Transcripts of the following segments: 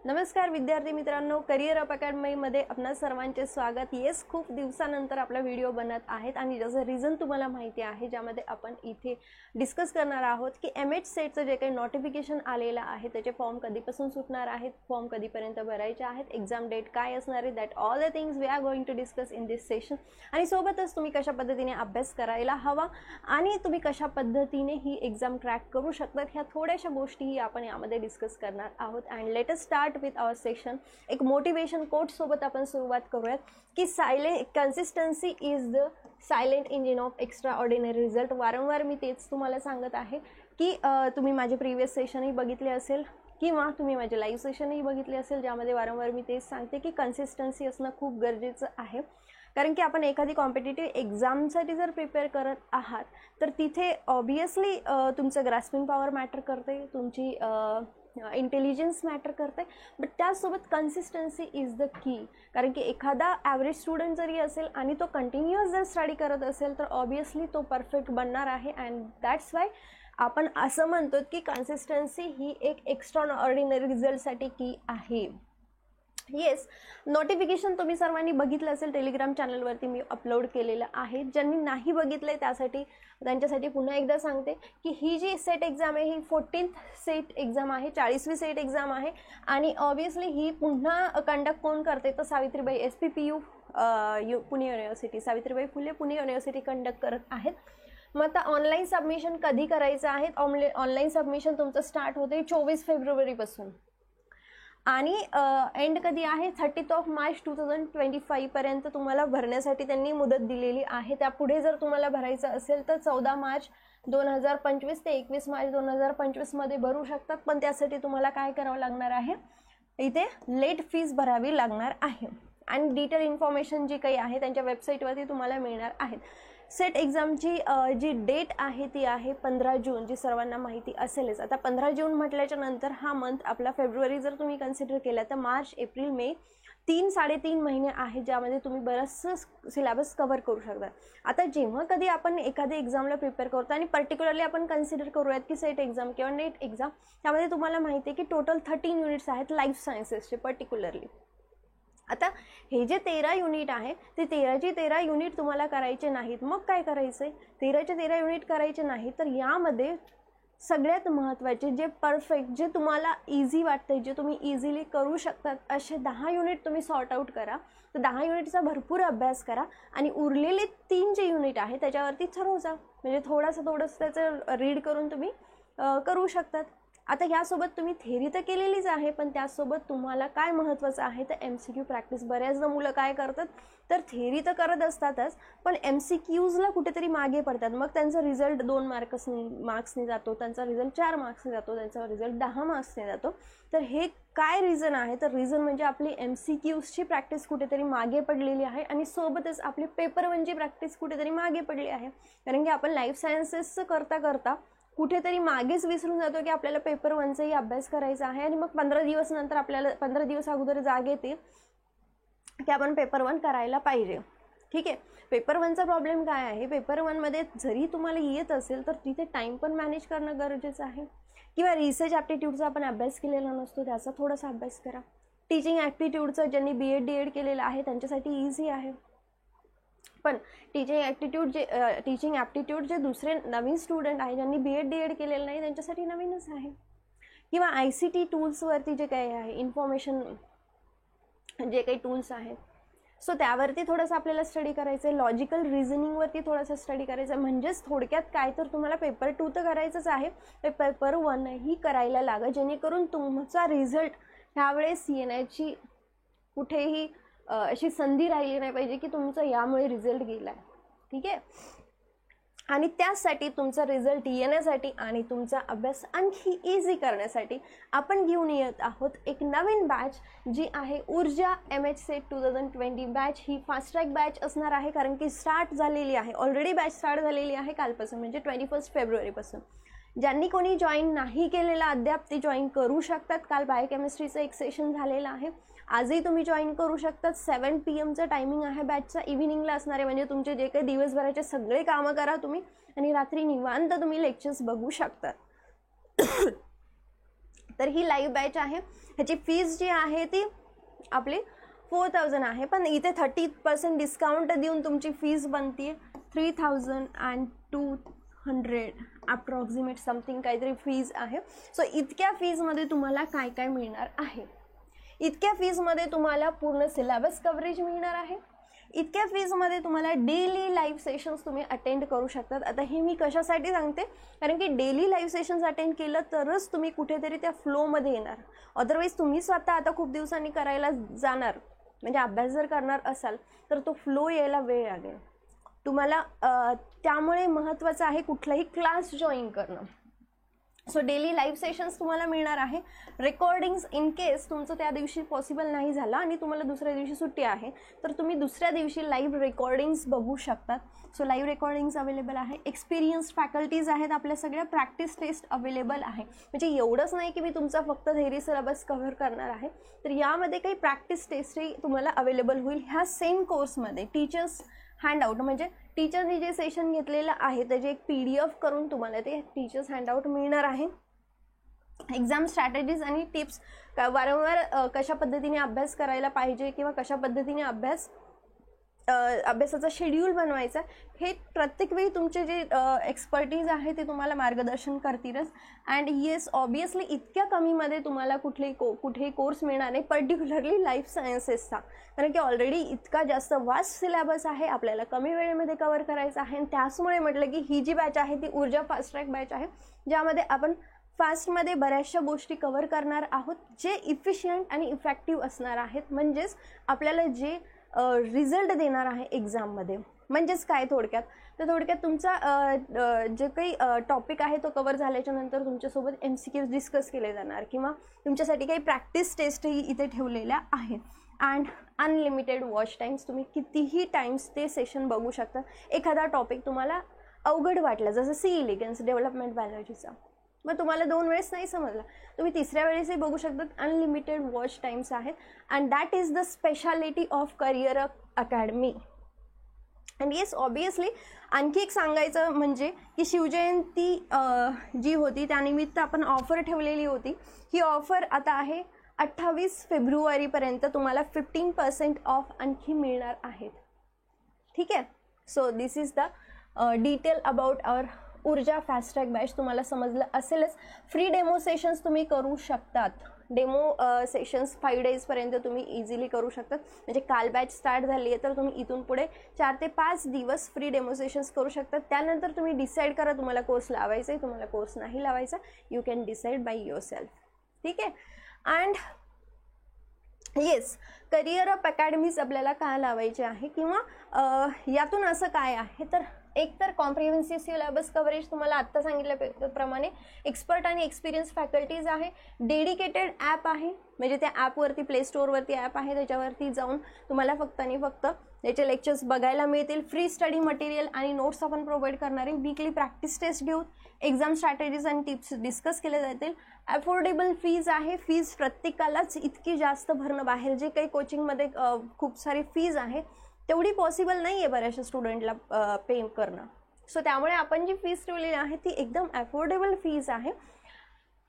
नमस्कार विद्यार्थी मित्रांनो, करिअर अप अकॅडमीमध्ये आपणा सर्वांचे स्वागत. येस, खूप दिवसानंतर आपला व्हिडिओ बनत आहेत आणि जसं रिझन तुम्हाला माहिती आहे, ज्यामध्ये आपण इथे डिस्कस करणार आहोत की MH सेटचं जे काही नोटिफिकेशन आलेलं आहे त्याचे फॉर्म कधीपासून सुटणार आहेत, फॉर्म कधीपर्यंत भरायचे आहेत, एक्झाम डेट काय असणार आहे, that all the things we are going to discuss in this session. आणि सोबतच तुम्ही कशा पद्धतीने अभ्यास करायला हवा आणि तुम्ही कशा पद्धतीने ही एक्झाम क्रॅक करू शकतात, ह्या थोड्याशा गोष्टीही आपण यामध्ये डिस्कस करणार आहोत. And let us start with our section. एक मोटिवेशन कोट सोबत आपण सुरुवात करूयात की consistency is the silent engine of extraordinary result. वारंवार मी तेच तुम्हाला सांगत आहे की तुम्ही माझे प्रिव्हियस सेशनही बघितले असेल किंवा तुम्ही माझे लाईव्ह सेशनही बघितले असेल, ज्यामध्ये वारंवार मी तेच सांगते की कन्सिस्टन्सी असणं खूप गरजेचं आहे. कारण की आपण एखादी कॉम्पिटिटिव्ह एक्झामसाठी जर प्रिपेअर करत आहात तर तिथे ऑब्वियसली तुमचं ग्रास्पिंग पॉवर मॅटर करते, तुमची इंटेलिजन्स मॅटर करते, बट त्यासोबत कन्सिस्टन्सी इज द की. कारण की एखादा ॲव्हरेज स्टुडंट जरी असेल आणि तो कंटिन्युअस जर स्टडी करत असेल तर ऑब्वियसली तो परफेक्ट बनणार आहे. अँड दॅट्स वाय आपण असं म्हणतो की कन्सिस्टन्सी ही एक एक्स्ट्रा ऑर्डिनरी रिझल्टसाठी की आहे. येस, नोटिफिकेशन तुम्ही सर्वांनी बघितलं असेल, टेलिग्राम चॅनलवरती मी अपलोड केलेलं आहे. ज्यांनी नाही बघितलं आहे त्यांच्यासाठी पुन्हा एकदा सांगते की ही जी सेट एक्झाम आहे ही 14th सेट एक्झाम आहे, 40वी सेट एक्झाम आहे. आणि ऑब्वियसली ही पुन्हा कंडक्ट कोण करते तर Savitribai SPPU Pune university, Savitribai Phule Pune university conduct करत आहेत. मग आता ऑनलाईन सबमिशन कधी करायचं आहे? ऑनलाईन सबमिशन तुमचं स्टार्ट होते 24 फेब्रुवारीपासून आणि एंड कधी आहे 30 मार्च 2025 पर्यंत तुम्हाला भरण्यासाठी त्यांनी मुदत दिलेली आहे. त्यापुढे जर तुम्हाला भरायचं असेल तर 14 मार्च 2025 ते 21 मार्च 2025 मध्ये भरू शकतात. पण त्यासाठी तुम्हाला काय करावं लागणार आहे, इथे लेट फीस भरावी लागणार आहे. आणि डिटेल इन्फॉर्मेशन जी काही आहे त्यांच्या वेबसाईटवरती तुम्हाला मिळणार आहेत. सेट एक्झामची जी डेट आहे ती आहे 15 जून, जी सर्वांना माहिती असेलच. आता 15 जून म्हटल्याच्या नंतर हा मंथ आपला फेब्रुवारी जर तुम्ही कन्सिडर केला तर मार्च, एप्रिल, मे 3-3.5 महिने आहे, ज्यामध्ये तुम्ही बरंचसं सिलेबस कव्हर करू शकता. आता जेव्हा कधी आपण एखाद्या एक्झामला प्रिपेअर करतो आणि पर्टिक्युलरली आपण कन्सिडर करूयात की सेट एक्झाम किंवा नेट एक्झाम, त्यामध्ये तुम्हाला माहिती आहे की टोटल 13 युनिट्स आहेत लाईफ सायन्सेसचे पर्टिक्युलरली. आता हे जे 13 युनिट आहे ते 13चे 13 युनिट तुम्हाला करायचे नाहीत. मग काय करायचं आहे? 13चे 13 युनिट करायचे नाही तर यामध्ये सगळ्यात महत्त्वाचे जे परफेक्ट, जे तुम्हाला इझी वाटते, जे तुम्ही इझिली करू शकतात असे 10 युनिट तुम्ही सॉर्ट आऊट करा. तर 10 युनिटचा भरपूर अभ्यास करा आणि उरलेले 3 जे युनिट आहे त्याच्यावरती ठरवू जा. म्हणजे थोडंसं त्याचं रीड करून तुम्ही करू शकतात. आता यासोबत तुम्ही थेरी तर केलेलीच आहे, पण त्यासोबत तुम्हाला काय महत्त्वाचं आहे तर MCQ प्रॅक्टिस. बऱ्याचदा मुलं काय करतात तर थेरी तर करत असतातच, पण MCQजला कुठेतरी मागे पडतात. मग त्यांचा रिझल्ट 2 मार्क्सने जातो, त्यांचा रिझल्ट 4 मार्क्सने जातो, त्यांचा रिझल्ट 10 मार्क्सने जातो. तर हे काय रिझन आहे तर रिझन म्हणजे आपली MCQजची प्रॅक्टिस कुठेतरी मागे पडलेली आहे आणि सोबतच आपली पेपर 1ची प्रॅक्टिस कुठेतरी मागे पडली आहे. कारण की आपण लाईफ सायन्सेसचं करता करता कुठेतरी मागेच विसरून जातो की आपल्याला पेपर 1चाही अभ्यास करायचा आहे. आणि मग 15 दिवस नंतर आपल्याला 15 दिवस अगोदर जाग येते की आपण पेपर 1 करायला पाहिजे. ठीक आहे, पेपर 1चा प्रॉब्लेम काय आहे, पेपर 1मध्ये जरी तुम्हाला येत असेल तर तिथे टाईम पण मॅनेज करणं गरजेचं आहे. किंवा रिसर्च ॲप्टिट्यूडचा आपण अभ्यास केलेला नसतो, त्याचा थोडासा अभ्यास करा. टीचिंग ॲप्टिट्यूडचं ज्यांनी BEd DEd केलेलं आहे त्यांच्यासाठी इझी आहे. पण टीचिंग ॲप्टिट्यूड जे दुसरे नवीन स्टुडंट आहे ज्यांनी BEd DEd केलेलं नाही त्यांच्यासाठी नवीनच आहे. किंवा ICT टूल्सवरती जे काही आहे, इन्फॉर्मेशन जे काही टूल्स आहेत, सो त्यावरती थोडंसं आपल्याला स्टडी करायचं आहे. लॉजिकल रिझनिंगवरती थोडंसं स्टडी करायचं आहे. म्हणजेच थोडक्यात काय तर तुम्हाला पेपर 2 तर करायचंच आहे, पेपर 1ही करायला लागा, जेणेकरून तुमचा रिझल्ट ह्यावेळेस येण्याची कुठेही अशी संधी राहिली नाही पाहिजे की तुमचा यामुळे रिझल्ट गेला आहे. ठीक आहे, आणि त्यासाठी तुमचा रिझल्ट येण्यासाठी आणि तुमचा अभ्यास आणखी इझी करण्यासाठी आपण घेऊन येत आहोत एक नवीन बॅच, जी आहे ऊर्जा MH सेट 2020 बॅच. ही फास्ट ट्रॅक बॅच असणार आहे कारण की स्टार्ट झालेली आहे, ऑलरेडी बॅच स्टार्ट झालेली आहे कालपासून, म्हणजे 21 फेब्रुवारीपासून. ज्यांनी कोणी जॉईन नाही केलेलं अद्याप ते जॉईन करू शकतात. काल बायोकेमिस्ट्रीचं एक सेशन झालेलं आहे, आजही तुम्ही जॉईन करू शकतात. 7 PM टायमिंग आहे बॅचचा, इव्हिनिंगला असणार आहे. म्हणजे तुमचे जे काही दिवसभराचे सगळे कामं करा तुम्ही आणि रात्री निवांत तुम्ही लेक्चर्स बघू शकता. तर ही लाईव्ह बॅच आहे, ह्याची फीज जी आहे ती आपली 4000 आहे, पण इथे 30% डिस्काउंट देऊन तुमची फीज बनते 3200 अप्रॉक्सिमेट समथिंग काहीतरी फीज आहे. सो इतक्या फीजमध्ये तुम्हाला काय काय मिळणार आहे? इतक्या फीजमध्ये तुम्हाला पूर्ण सिलेबस कव्हरेज मिळणार आहे. इतक्या फीजमध्ये तुम्हाला डेली लाईव्ह सेशन्स तुम्ही अटेंड करू शकतात. आता हे मी कशासाठी सांगते, कारण की डेली लाईव्ह सेशन्स अटेंड केलं तरच तुम्ही कुठेतरी त्या फ्लोमध्ये येणार. अदरवाईज तुम्ही स्वतः आता खूप दिवसांनी करायला जाणार, म्हणजे अभ्यास जर करणार असाल तर तो फ्लो यायला वेळ लागेल तुम्हाला. त्यामुळे महत्त्वाचं आहे कुठलाही क्लास जॉईन करणं. सो डेली लाईव्ह सेशन्स तुम्हाला मिळणार आहे. रेकॉर्डिंग्स इन केस तुमचं त्या दिवशी पॉसिबल नाही झालं आणि तुम्हाला दुसऱ्या दिवशी सुट्टी आहे तर तुम्ही दुसऱ्या दिवशी लाईव्ह रेकॉर्डिंग्स बघू शकतात. सो लाईव्ह रेकॉर्डिंग्स अवेलेबल आहे. एक्सपिरियन्स फॅकल्टीज आहेत आपल्या सगळ्या. प्रॅक्टिस टेस्ट अवेलेबल आहे. म्हणजे एवढंच नाही की मी तुमचा फक्त थेरी सिलेबस कव्हर करणार आहे, तर यामध्ये काही प्रॅक्टिस टेस्टही तुम्हाला अवेलेबल होईल ह्या सेम कोर्समध्ये. टीचर्स हँडआउट म्हणजे टीचरनी जे सेशन घेतलेलं आहे त्याचे एक PDF करून तुम्हाला ते टीचर्स हँडआउट मिळणार आहे. एक्झाम स्ट्रॅटेजीज आणि टिप्स, वारंवार कशा पद्धतीने अभ्यास करायला पाहिजे किंवा कशा पद्धतीने अभ्यासाचा शेड्यूल बनवायचा, हे प्रत्येक वेळी तुमचे जे एक्सपर्टीज आहे ते तुम्हाला मार्गदर्शन करतीलच. अँड येस ऑब्वियसली इतक्या कमीमध्ये तुम्हाला कुठेही कोर्स मिळणार नाही, पर्टिक्युलरली लाईफ सायन्सेसचा, कारण की ऑलरेडी इतका जास्त वास्ट सिलेबस आहे, आपल्याला कमी वेळेमध्ये कव्हर करायचं आहे. आणि त्याचमुळे म्हटलं की ही जी बॅच आहे ती ऊर्जा फास्ट ट्रॅक बॅच आहे, ज्यामध्ये आपण फास्टमध्ये बऱ्याचशा गोष्टी कव्हर करणार आहोत जे इफिशियंट आणि इफेक्टिव्ह असणार आहेत. म्हणजेच आपल्याला जे रिझल्ट देणार आहे एक्झाममध्ये. म्हणजेच काय थोडक्यात, तर थोडक्यात तुमचा जे काही टॉपिक आहे तो कव्हर झाल्याच्या नंतर तुमच्यासोबत MCQs डिस्कस केले जाणार किंवा तुमच्यासाठी काही प्रॅक्टिस टेस्टही इथे ठेवलेल्या आहेत. अँड अनलिमिटेड वॉच टाईम्स, तुम्ही कितीही टाईम्स ते सेशन बघू शकता. एखादा टॉपिक तुम्हाला अवघड वाटला, जसं C इलिगन्स डेव्हलपमेंट बायोलॉजीचा, मग तुम्हाला 2 वेळेस नाही समजला, तुम्ही तिसऱ्या वेळेसही बघू शकतात. अनलिमिटेड वॉच टाईम्स आहेत. And that is the speciality of career academy. And yes obviously आणखी एक सांगायचं म्हणजे की शिवजयंती जी होती त्यानिमित्त आपण ऑफर ठेवलेली होती. ही ऑफर आता आहे 28 फेब्रुवारीपर्यंत. तुम्हाला 15% ऑफ आणखी मिळणार आहेत. ठीक आहे. So this is the detail about our Urja fast track batch. तुम्हाला समजलं असेलच. फ्री डेमो सेशन्स तुम्ही करू शकतात. डेमो सेशन्स 5 डेजपर्यंत तुम्ही इझिली करू शकतात. म्हणजे काल बॅच स्टार्ट झाली आहे तर तुम्ही इथून पुढे 4 ते 5 दिवस फ्री डेमो सेशन्स करू शकतात. त्यानंतर तुम्ही डिसाईड करा तुम्हाला कोर्स लावायचा आहे, तुम्हाला कोर्स नाही लावायचा. You can decide by your self. ठीक आहे. And yes, career up academies आपल्याला काय लावायचे आहे किंवा यातून असं काय आहे, तर एकतर कॉम्प्रिहेन्सिव्ह सिलेबस कव्हरेज तुम्हाला आत्ता सांगितल्याप्रमाणे एक्सपर्ट आणि एक्सपिरियन्स फॅकल्टीज आहे. डेडिकेटेड ॲप आहे, म्हणजे त्या ॲपवरती प्ले स्टोअरवरती ॲप आहे, त्याच्यावरती जाऊन तुम्हाला फक्त आणि फक्त याचे लेक्चर्स बघायला मिळतील. फ्री स्टडी मटेरियल आणि नोट्स आपण प्रोव्हाइड करणारे. वीकली प्रॅक्टिस टेस्ट घेऊन एक्झाम स्ट्रॅटेजीज आणि टिप्स डिस्कस केले जातील. अफोर्डेबल फीज आहे. फीज प्रत्येकालाच इतकी जास्त भरणं, बाहेर जे काही कोचिंगमध्ये खूप सारी फीज आहे तेवढी पॉसिबल नाही आहे बऱ्याचशा स्टुडंटला पे करणं. सो त्यामुळे आपण जी फीज ठेवलेली आहे ती एकदम अफोर्डेबल फीज आहे.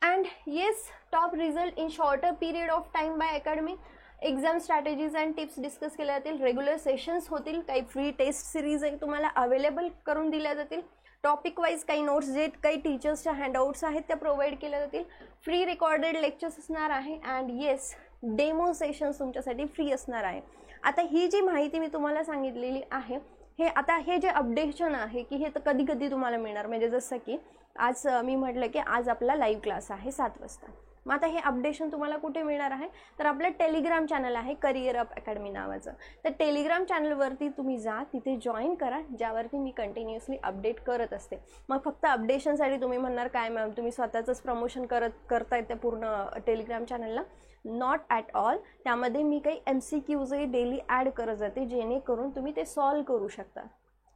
And yes, top result in shorter period of time by academy. Exam strategies and tips discuss केल्या जातील. रेग्युलर सेशन्स होतील. काही फ्री टेस्ट सिरीजही तुम्हाला अवेलेबल करून दिल्या जातील. टॉपिक वाईज काही नोट्स जे काही टीचर्सच्या हँडआउट्स आहेत त्या प्रोव्हाइड केल्या जातील. फ्री रेकॉर्डेड लेक्चर्स असणार आहे. अँड येस, डेमो सेशन्स तुमच्यासाठी फ्री असणार आहे. आता ही जी माहिती मी तुम्हाला सांगितलेली आहे, हे जे अपडेशन आहे की हे तर कधी कधी तुम्हाला मिळणार. म्हणजे जसं की आज मी म्हटलं की आज आपला लाईव्ह क्लास आहे 7 वाजता. मग आता हे अपडेशन तुम्हाला कुठे मिळणार आहे, तर आपलं टेलिग्राम चॅनल आहे करिअर अप अकॅडमी नावाचं. तर टेलिग्राम चॅनलवरती तुम्ही जा, तिथे जॉईन करा, ज्यावरती मी कंटिन्युअसली अपडेट करत असते. मग फक्त अपडेशनसाठी तुम्ही म्हणणार काय मॅम तुम्ही स्वतःचंच प्रमोशन करताय त्या पूर्ण टेलिग्राम चॅनलला. Not at all. त्यामध्ये मी काही MCQजही डेली ॲड करत जाते, जेणेकरून तुम्ही ते सॉल्व करू शकता.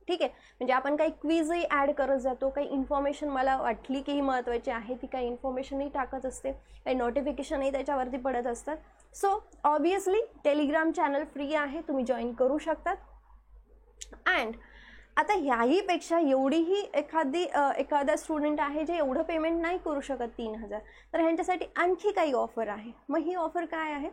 ठीक आहे. म्हणजे आपण काही क्विजही ॲड करत जातो. काही इन्फॉर्मेशन मला वाटली की ही महत्त्वाची आहे ती काही इन्फॉर्मेशनही टाकत असते. काही नोटिफिकेशनही त्याच्यावरती पडत असतात. So obviously Telegram channel free आहे, तुम्ही जॉईन करू शकतात. अँड आता ह्याहीपेक्षा एवढीही एखादा स्टुडंट आहे जे एवढं पेमेंट नाही करू शकत 3,000, तर ह्यांच्यासाठी आणखी काही ऑफर आहे. मग ही ऑफर काय आहे,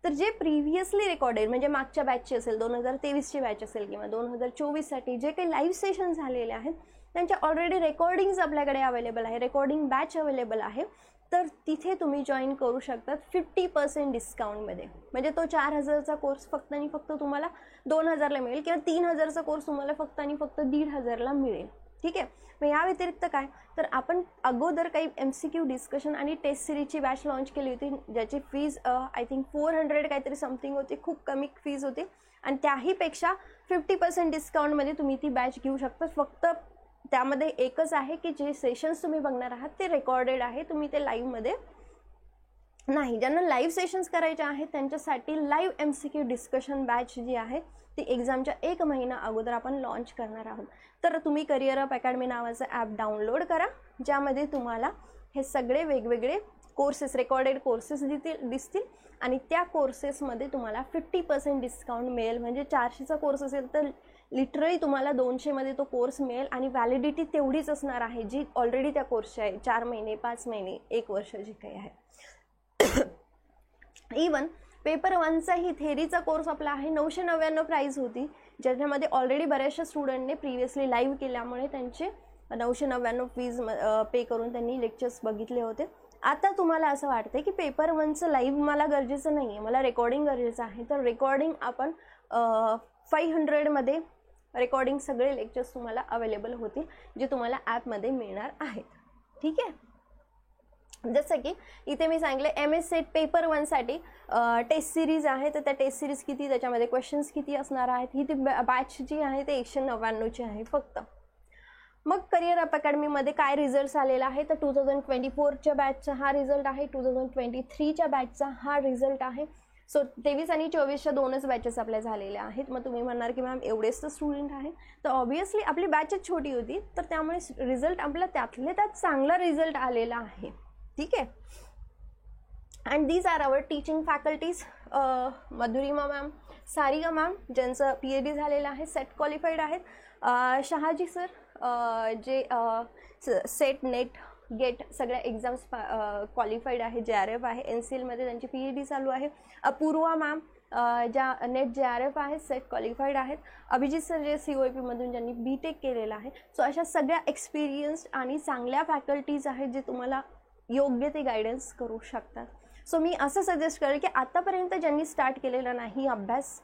तर जे प्रिव्हियसली रेकॉर्डेड म्हणजे मागच्या बॅचची असेल, 2023ची बॅच असेल किंवा 2024साठी जे काही लाईव्ह सेशन झालेले आहेत त्यांच्या ऑलरेडी रेकॉर्डिंग्स आपल्याकडे अवेलेबल आहे, रेकॉर्डिंग बॅच अवेलेबल आहे. तर तिथे तुम्ही जॉईन करू शकतात 50% डिस्काउंटमध्ये. म्हणजे तो 4,000चा कोर्स फक्त आणि फक्त तुम्हाला 2,000ला मिळेल किंवा 3,000चा कोर्स तुम्हाला फक्त आणि फक्त 1,500ला मिळेल. ठीक आहे. मग या व्यतिरिक्त काय, तर आपण अगोदर काही MCQ डिस्कशन आणि टेस्ट सिरीजची बॅच लॉन्च केली होती, ज्याची फीज आय थिंक 400 काहीतरी समथिंग होती, खूप कमी फीज होती. आणि त्याहीपेक्षा 50% डिस्काउंटमध्ये तुम्ही ती बॅच घेऊ शकता. फक्त त्यामध्ये एकच आहे की जे सेशन्स तुम्ही बघणार आहात ते रेकॉर्डेड आहे, तुम्ही ते लाईव्हमध्ये नाही. ज्यांना लाईव्ह सेशन्स करायचे आहेत त्यांच्यासाठी लाईव्ह MCQ डिस्कशन बॅच जी आहे ती एक्झामच्या 1 महिना अगोदर आपण लॉन्च करणार आहोत. तर तुम्ही करिअर अप अकॅडमी नावाचं ॲप डाउनलोड करा, ज्यामध्ये तुम्हाला हे सगळे वेगवेगळे कोर्सेस, रेकॉर्डेड कोर्सेस दिसतील आणि त्या कोर्सेसमध्ये तुम्हाला 50% डिस्काउंट मिळेल. म्हणजे 400चा कोर्स असेल तर लिटरली तुम्हाला 200मध्ये तो कोर्स मिळेल आणि व्हॅलिडिटी तेवढीच असणार आहे जी ऑलरेडी त्या कोर्सची आहे, 4 महिने, 5 महिने, 1 वर्ष जी काही आहे. इवन पेपर 1चाही थेरीचा कोर्स आपला आहे, 999 प्राईज होती, ज्याच्यामध्ये ऑलरेडी बऱ्याचशा स्टुडंटने प्रिव्हियसली लाईव्ह केल्यामुळे त्यांचे 999 फीज पे करून त्यांनी लेक्चर्स बघितले होते. आता तुम्हाला असं वाटतं की पेपर 1चं लाईव्ह मला गरजेचं नाही आहे, मला रेकॉर्डिंग गरजेचं आहे, तर रेकॉर्डिंग आपण 500मध्ये रेकॉर्डिंग सगळे लेक्चर्स तुम्हाला अवेलेबल होतील, जे तुम्हाला ॲपमध्ये मिळणार आहेत. ठीक आहे. जसं की इथे मी सांगितलं MS सेट पेपर 1साठी टेस्ट सिरीज आहे, तर त्या टेस्ट सिरीज किती, त्याच्यामध्ये क्वेश्चन्स किती असणार आहेत, ही ती बॅच जी आहे ते 199ची आहे फक्त. मग करिअर अप अकॅडमीमध्ये काय रिझल्ट्स आलेला आहे, तर 2024च्या बॅचचा हा रिझल्ट आहे, 2023च्या बॅचचा हा रिझल्ट आहे. सो 23 आणि 24च्या 2च बॅचेस आपल्या झालेल्या आहेत. मग तुम्ही म्हणणार की मॅम एवढेच तर स्टुडंट आहे, तर ऑब्व्हियसली आपली बॅचच छोटी होती, तर त्यामुळे रिझल्ट आपला त्यातले त्यात चांगला रिझल्ट आलेला आहे. ठीक आहे. And these are our teaching faculties, Madhurima ma'am, Sarika ma'am ज्यांचं PhD झालेलं आहे, सेट क्वालिफाईड आहेत, शहाजी सर जे सेट, नेट, गेट सगळ्या एक्झाम्स क्वालिफाईड आहे, JRF आहे, NCLमध्ये त्यांची PhD चालू आहे. अपूर्वा मॅम ज्या नेट JRF आहेत, सेट क्वालिफाईड आहेत. अभिजित सर जे COEPमधून ज्यांनी BTech केलेलं आहे. सो अशा सगळ्या एक्सपिरियन्स्ड आणि चांगल्या फॅकल्टीज आहेत जे तुम्हाला योग्य ते गायडन्स करू शकतात. सो मी असं सजेस्ट करेल की आतापर्यंत ज्यांनी स्टार्ट केलेला नाही अभ्यास,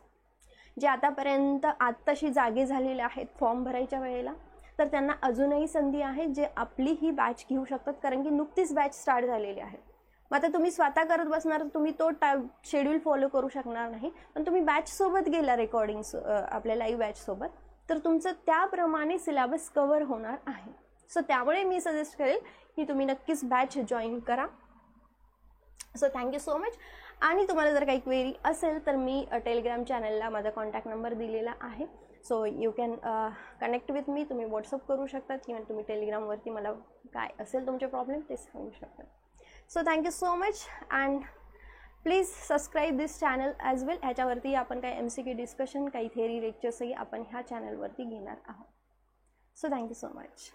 जे आतापर्यंत आत्ताशी जागे झालेले आहेत फॉर्म भरायच्या वेळेला, तर त्यांना अजूनही संधी आहे, जे आपली ही बॅच घेऊ शकतात, कारण की नुकतीच बॅच स्टार्ट झालेली आहे. मग आता तुम्ही स्वतः करत बसणार, तुम्ही तो शेड्यूल फॉलो करू शकणार नाही, पण तुम्ही बॅचसोबत गेला रेकॉर्डिंग्स आपल्या लाईव्ह बॅचसोबत, तर तुमचं त्याप्रमाणे सिलेबस कवर होणार आहे. सो त्यामुळे मी सजेस्ट करेल की तुम्ही नक्कीच बॅच जॉईन करा. So thank you so much. आणि तुम्हाला जर काही क्वेरी असेल तर मी टेलिग्राम चॅनलला माझा कॉन्टॅक्ट नंबर दिलेला आहे. So you can connect with me. तुम्ही व्हॉट्सअप करू शकतात किंवा तुम्ही टेलिग्रामवरती मला काय असेल तुमचे प्रॉब्लेम ते सांगू शकतात. So thank you so much and please subscribe this channel as well. ह्याच्यावरती आपण काही MCQ डिस्कशन, काही थेअरी लेक्चर्सही आपण ह्या चॅनलवरती घेणार आहोत. So thank you so much.